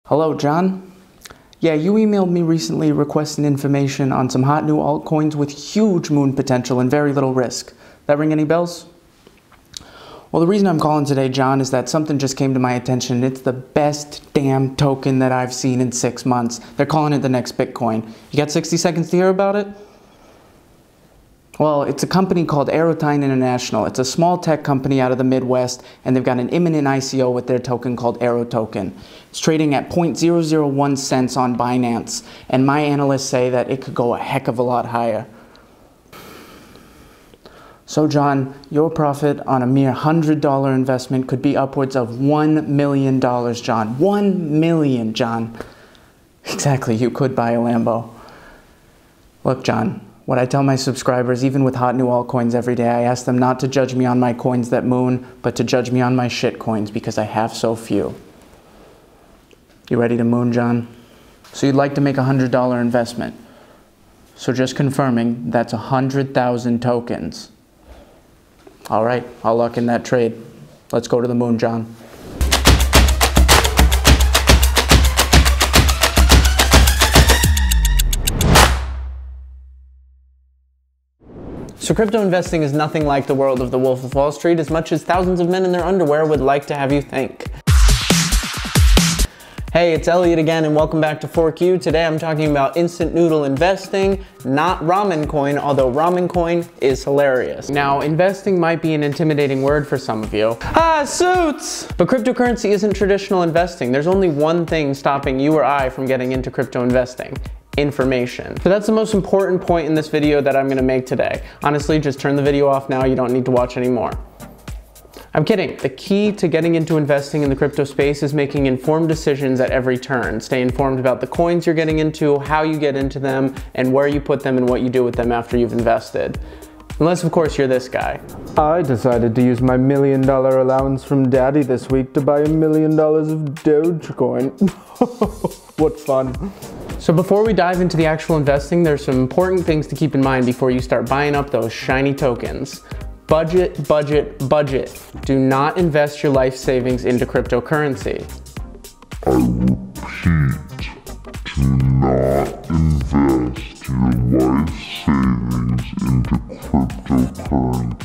Hello, John. Yeah, you emailed me recently requesting information on some hot new altcoins with huge moon potential and very little risk. That ring any bells? Well, the reason I'm calling today, John, is that something just came to my attention. It's the best damn token that I've seen in 6 months. They're calling it the next Bitcoin. You got 60 seconds to hear about it? Well, it's a company called Aerotine International. It's a small tech company out of the Midwest, and they've got an imminent ICO with their token called Aero Token. It's trading at 0.001 cents on Binance, and my analysts say that it could go a heck of a lot higher. So, John, your profit on a mere $100 investment could be upwards of $1 million, John. 1 million, John. Exactly, you could buy a Lambo. Look, John. What I tell my subscribers, even with hot new altcoins every day, I ask them not to judge me on my coins that moon, but to judge me on my shit coins because I have so few. You ready to moon, John? So you'd like to make a $100 investment. So just confirming, that's 100,000 tokens. All right, I'll lock in that trade. Let's go to the moon, John. So crypto investing is nothing like the world of the Wolf of Wall Street, as much as thousands of men in their underwear would like to have you think. Hey, it's Elliot again, and welcome back to ForkU. Today I'm talking about Instant Noodle Investing, not ramen coin, although ramen coin is hilarious. Now, investing might be an intimidating word for some of you. Ah, suits! But cryptocurrency isn't traditional investing. There's only one thing stopping you or I from getting into crypto investing. Information. So that's the most important point in this video that I'm going to make today. Honestly, just turn the video off now. You don't need to watch anymore. I'm kidding. The key to getting into investing in the crypto space is making informed decisions at every turn. Stay informed about the coins you're getting into, how you get into them, and where you put them and what you do with them after you've invested. Unless, of course, you're this guy. I decided to use my $1 million allowance from Daddy this week to buy $1 million of Dogecoin. What fun. So before we dive into the actual investing, there's some important things to keep in mind before you start buying up those shiny tokens. Budget, budget, budget. Do not invest your life savings into cryptocurrency. I repeat, do not invest your life savings into cryptocurrency.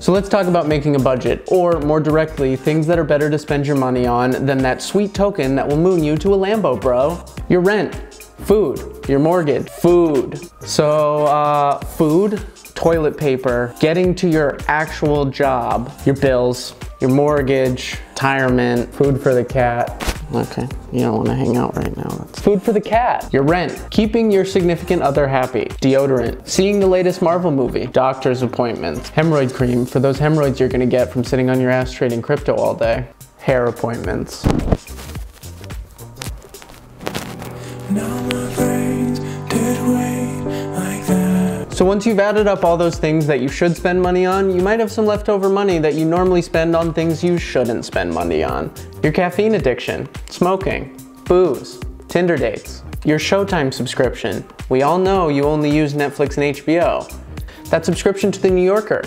So let's talk about making a budget, or more directly, things that are better to spend your money on than that sweet token that will moon you to a Lambo, bro. Your rent, food, your mortgage, food. So, food, toilet paper, getting to your actual job, your bills, your mortgage, retirement, food for the cat. Okay, you don't want to hang out right now. That's food for the cat. Your rent, keeping your significant other happy, deodorant, seeing the latest Marvel movie, doctor's appointments, hemorrhoid cream for those hemorrhoids you're gonna get from sitting on your ass trading crypto all day, hair appointments. So once you've added up all those things that you should spend money on, you might have some leftover money that you normally spend on things you shouldn't spend money on. Your caffeine addiction, smoking, booze, Tinder dates, your Showtime subscription. We all know you only use Netflix and HBO. That subscription to the New Yorker.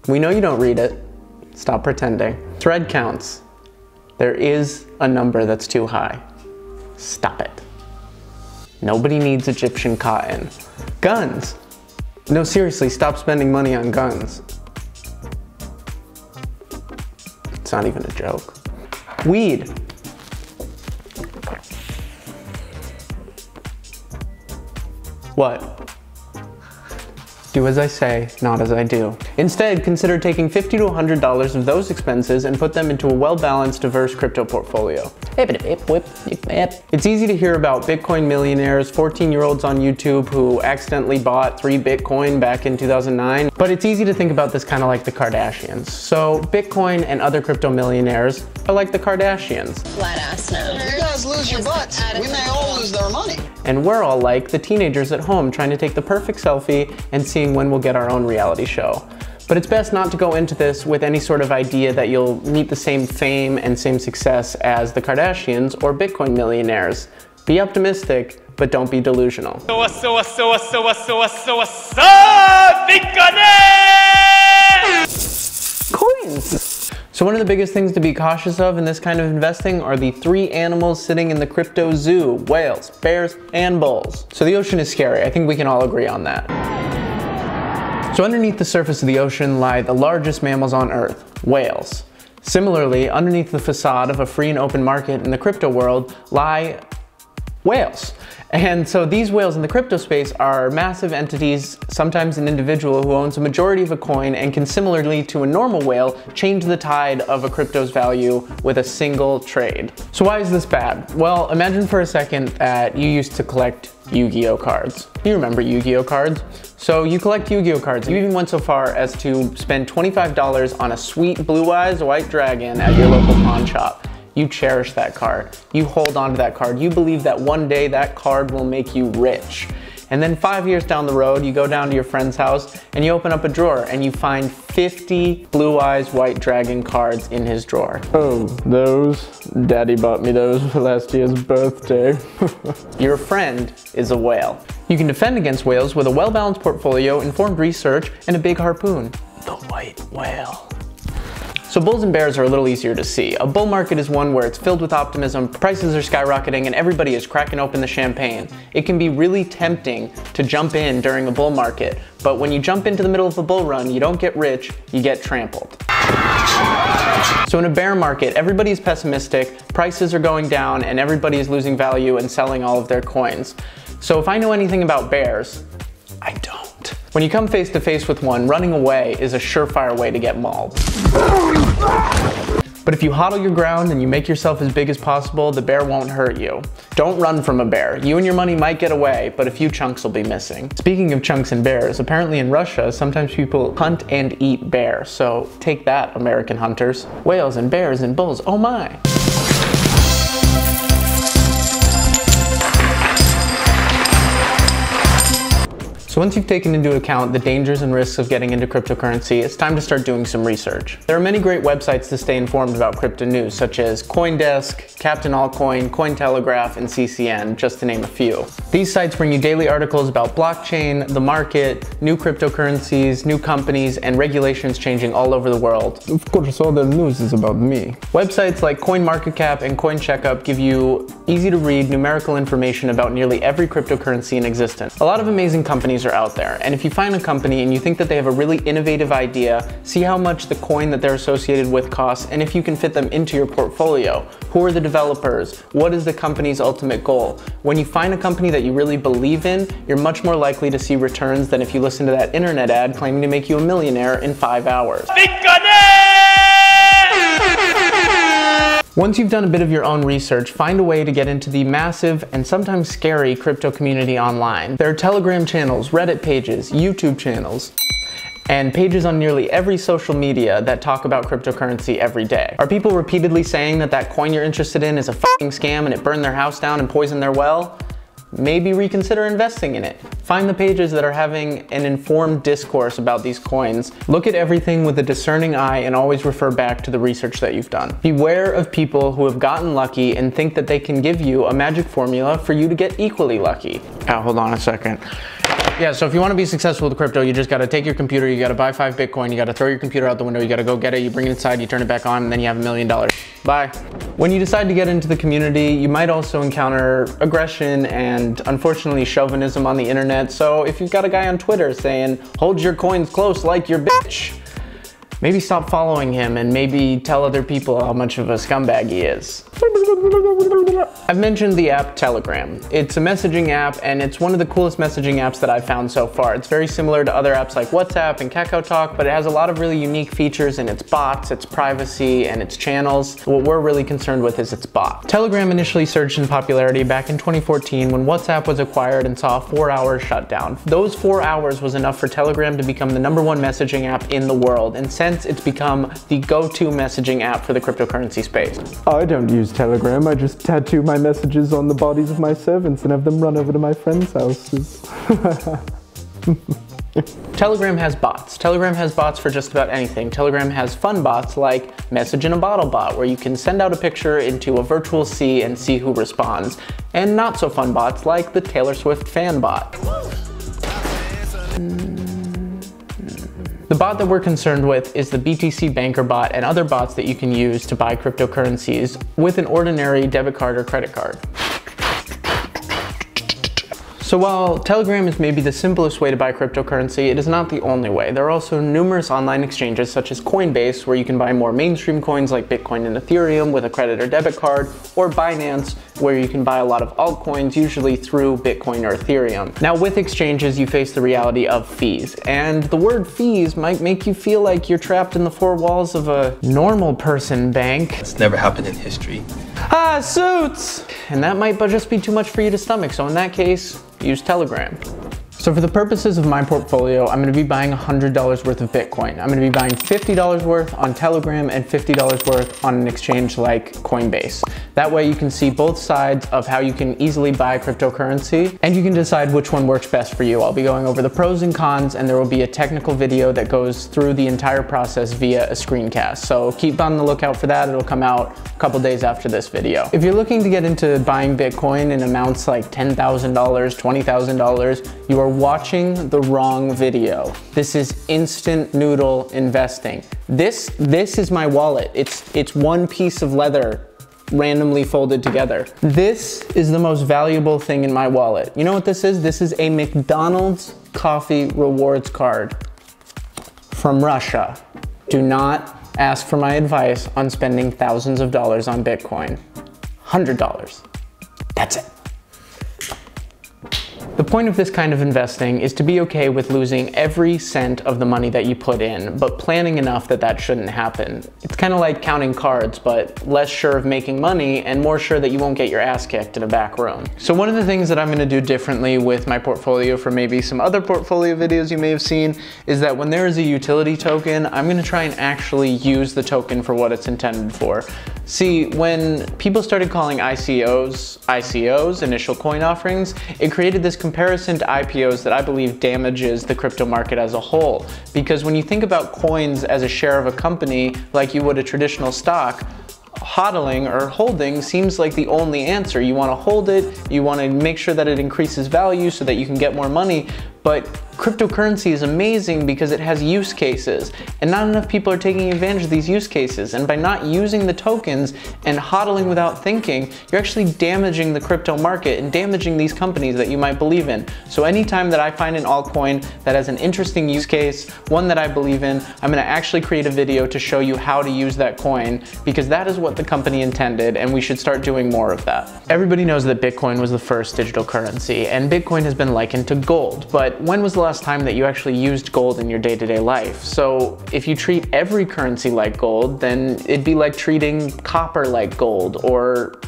We know you don't read it. Stop pretending. Thread counts. There is a number that's too high. Stop it. Nobody needs Egyptian cotton. Guns. No, seriously, stop spending money on guns. It's not even a joke. Weed. What? Do as I say, not as I do. Instead, consider taking $50 to $100 of those expenses and put them into a well-balanced, diverse crypto portfolio. It's easy to hear about Bitcoin millionaires, 14-year-olds on YouTube who accidentally bought 3 Bitcoin back in 2009, but it's easy to think about this kind of like the Kardashians. So Bitcoin and other crypto millionaires are like the Kardashians. Flat ass no. You guys lose your butts. We may all lose their money. And we're all like the teenagers at home trying to take the perfect selfie and seeing when we'll get our own reality show. But it's best not to go into this with any sort of idea that you'll meet the same fame and same success as the Kardashians or Bitcoin millionaires. Be optimistic, but don't be delusional. Coins! So one of the biggest things to be cautious of in this kind of investing are the three animals sitting in the crypto zoo: whales, bears, and bulls. So the ocean is scary. I think we can all agree on that. So underneath the surface of the ocean lie the largest mammals on Earth, whales. Similarly, underneath the facade of a free and open market in the crypto world lie whales. And so these whales in the crypto space are massive entities, sometimes an individual who owns a majority of a coin and can, similarly to a normal whale, change the tide of a crypto's value with a single trade. So why is this bad? Well, imagine for a second that you used to collect Yu-Gi-Oh cards. You remember Yu-Gi-Oh cards? So you collect Yu-Gi-Oh cards. You even went so far as to spend $25 on a sweet blue eyes white dragon at your local pawn shop. You cherish that card. You hold on to that card. You believe that one day that card will make you rich. And then 5 years down the road, you go down to your friend's house and you open up a drawer and you find 50 Blue Eyes White Dragon cards in his drawer. Oh, those? Daddy bought me those for last year's birthday. Your friend is a whale. You can defend against whales with a well-balanced portfolio, informed research, and a big harpoon. The white whale. So bulls and bears are a little easier to see. A bull market is one where it's filled with optimism, prices are skyrocketing, and everybody is cracking open the champagne. It can be really tempting to jump in during a bull market, but when you jump into the middle of a bull run, you don't get rich, you get trampled. So in a bear market, everybody's pessimistic, prices are going down, and everybody is losing value and selling all of their coins. So if I know anything about bears, I don't. When you come face to face with one, running away is a surefire way to get mauled. But if you hodl your ground and you make yourself as big as possible, the bear won't hurt you. Don't run from a bear. You and your money might get away, but a few chunks will be missing. Speaking of chunks and bears, apparently in Russia, sometimes people hunt and eat bear. So take that, American hunters. Whales and bears and bulls, oh my. So once you've taken into account the dangers and risks of getting into cryptocurrency, it's time to start doing some research. There are many great websites to stay informed about crypto news, such as CoinDesk, Captain Altcoin, Cointelegraph, and CCN, just to name a few. These sites bring you daily articles about blockchain, the market, new cryptocurrencies, new companies, and regulations changing all over the world. Of course, all the news is about me. Websites like CoinMarketCap and CoinCheckup give you easy to read numerical information about nearly every cryptocurrency in existence. A lot of amazing companies are out there, and if you find a company and you think that they have a really innovative idea, see how much the coin that they're associated with costs and if you can fit them into your portfolio. Who are the developers? What is the company's ultimate goal? When you find a company that you really believe in, you're much more likely to see returns than if you listen to that internet ad claiming to make you a millionaire in 5 hours. Once you've done a bit of your own research, find a way to get into the massive and sometimes scary crypto community online. There are Telegram channels, Reddit pages, YouTube channels, and pages on nearly every social media that talk about cryptocurrency every day. Are people repeatedly saying that that coin you're interested in is a fucking scam and it burned their house down and poisoned their well? Maybe reconsider investing in it. Find the pages that are having an informed discourse about these coins. Look at everything with a discerning eye and always refer back to the research that you've done. Beware of people who have gotten lucky and think that they can give you a magic formula for you to get equally lucky. Hold on a second. Yeah, so if you want to be successful with crypto, you just got to take your computer, you got to buy 5 Bitcoin, you got to throw your computer out the window, you got to go get it, you bring it inside, you turn it back on, and then you have $1 million. Bye. When you decide to get into the community, you might also encounter aggression and unfortunately chauvinism on the internet. So if you've got a guy on Twitter saying, hold your coins close like your bitch, maybe stop following him and maybe tell other people how much of a scumbag he is. I've mentioned the app Telegram. It's a messaging app and it's one of the coolest messaging apps that I've found so far. It's very similar to other apps like WhatsApp and KakaoTalk, but it has a lot of really unique features in its bots, its privacy, and its channels. What we're really concerned with is its bot. Telegram initially surged in popularity back in 2014 when WhatsApp was acquired and saw a 4-hour shutdown. Those 4 hours was enough for Telegram to become the #1 messaging app in the world, and since it's become the go-to messaging app for the cryptocurrency space. I don't use Telegram, I just tattoo my messages on the bodies of my servants and have them run over to my friends' houses. Telegram has bots. Telegram has bots for just about anything. Telegram has fun bots like Message in a Bottle bot, where you can send out a picture into a virtual sea and see who responds. And not so fun bots like the Taylor Swift fan bot. The bot that we're concerned with is the BTC Banker bot and other bots that you can use to buy cryptocurrencies with an ordinary debit card or credit card. So while Telegram is maybe the simplest way to buy cryptocurrency, it is not the only way. There are also numerous online exchanges such as Coinbase, where you can buy more mainstream coins like Bitcoin and Ethereum with a credit or debit card, or Binance, where you can buy a lot of altcoins, usually through Bitcoin or Ethereum. Now with exchanges, you face the reality of fees, and the word fees might make you feel like you're trapped in the four walls of a normal person bank. It's never happened in history. Ah, suits! And that might just be too much for you to stomach, so in that case, use Telegram. So for the purposes of my portfolio, I'm gonna be buying $100 worth of Bitcoin. I'm gonna be buying $50 worth on Telegram and $50 worth on an exchange like Coinbase. That way you can see both sides of how you can easily buy cryptocurrency, and you can decide which one works best for you. I'll be going over the pros and cons, and there will be a technical video that goes through the entire process via a screencast. So keep on the lookout for that. It'll come out a couple days after this video. If you're looking to get into buying Bitcoin in amounts like $10,000, $20,000, you are watching the wrong video. This is Instant Noodle Investing. This is my wallet. It's one piece of leather randomly folded together. This is the most valuable thing in my wallet. You know what this is? This is a McDonald's coffee rewards card from Russia. Do not ask for my advice on spending thousands of dollars on Bitcoin. $100. That's it. The point of this kind of investing is to be okay with losing every cent of the money that you put in, but planning enough that that shouldn't happen. It's kind of like counting cards, but less sure of making money and more sure that you won't get your ass kicked in a back room. So one of the things that I'm gonna do differently with my portfolio from maybe some other portfolio videos you may have seen is that when there is a utility token, I'm gonna try and actually use the token for what it's intended for. See, when people started calling ICOs, initial coin offerings, it created this comparison to IPOs that I believe damages the crypto market as a whole. Because when you think about coins as a share of a company, like you would a traditional stock, hodling or holding seems like the only answer. You want to hold it, you want to make sure that it increases value so that you can get more money, but cryptocurrency is amazing because it has use cases, and not enough people are taking advantage of these use cases. And by not using the tokens and hodling without thinking, you're actually damaging the crypto market and damaging these companies that you might believe in. So anytime that I find an altcoin that has an interesting use case, one that I believe in, I'm going to actually create a video to show you how to use that coin, because that is what the company intended, and we should start doing more of that. Everybody knows that Bitcoin was the first digital currency, and Bitcoin has been likened to gold, but when was the last time that you actually used gold in your day-to-day life? So if you treat every currency like gold, then it'd be like treating copper like gold or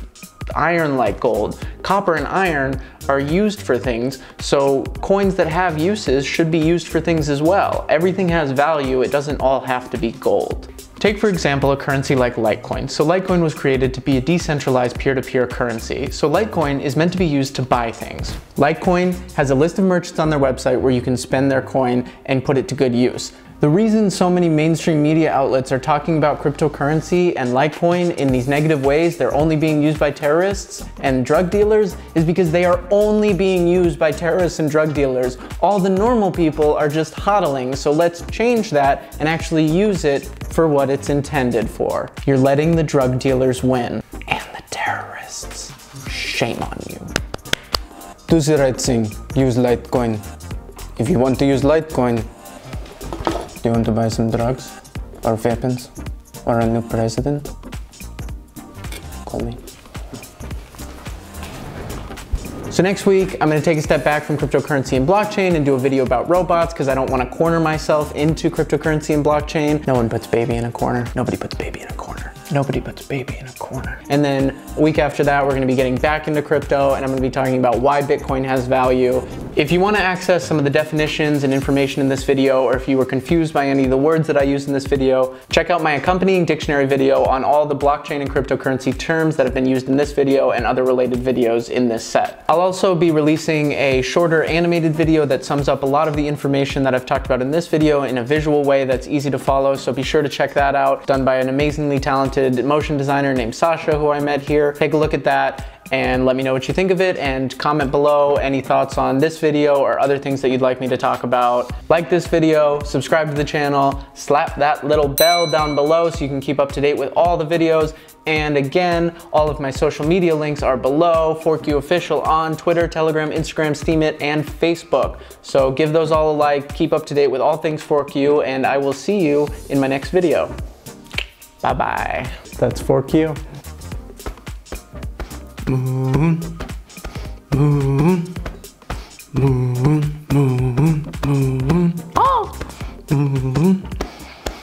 iron like gold. Copper and iron are used for things, so coins that have uses should be used for things as well. Everything has value, it doesn't all have to be gold. Take for example a currency like Litecoin. So Litecoin was created to be a decentralized peer-to-peer currency. So Litecoin is meant to be used to buy things. Litecoin has a list of merchants on their website where you can spend their coin and put it to good use. The reason so many mainstream media outlets are talking about cryptocurrency and Litecoin in these negative ways, they're only being used by terrorists and drug dealers, is because they are only being used by terrorists and drug dealers. All the normal people are just hodling, so let's change that and actually use it for what it's intended for. You're letting the drug dealers win. And the terrorists. Shame on you. Do the right thing. Use Litecoin. If you want to use Litecoin, do you want to buy some drugs? Or weapons? Or a new president? Call me. So next week, I'm gonna take a step back from cryptocurrency and blockchain and do a video about robots, because I don't wanna corner myself into cryptocurrency and blockchain. No one puts baby in a corner. Nobody puts baby in a corner. Nobody puts baby in a corner. And then a week after that, we're gonna be getting back into crypto, and I'm gonna be talking about why Bitcoin has value. If you wanna access some of the definitions and information in this video, or if you were confused by any of the words that I used in this video, check out my accompanying dictionary video on all the blockchain and cryptocurrency terms that have been used in this video and other related videos in this set. I'll also be releasing a shorter animated video that sums up a lot of the information that I've talked about in this video in a visual way that's easy to follow, so be sure to check that out. Done by an amazingly talented motion designer named Sasha, who I met here. Take a look at that. and let me know what you think of it, and comment below any thoughts on this video or other things that you'd like me to talk about. Like this video, subscribe to the channel, slap that little bell down below so you can keep up to date with all the videos. And again, all of my social media links are below. ForkU Official on Twitter, Telegram, Instagram, Steemit, and Facebook. So give those all a like, keep up to date with all things ForkU, and I will see you in my next video. Bye-bye. That's ForkU. Moon.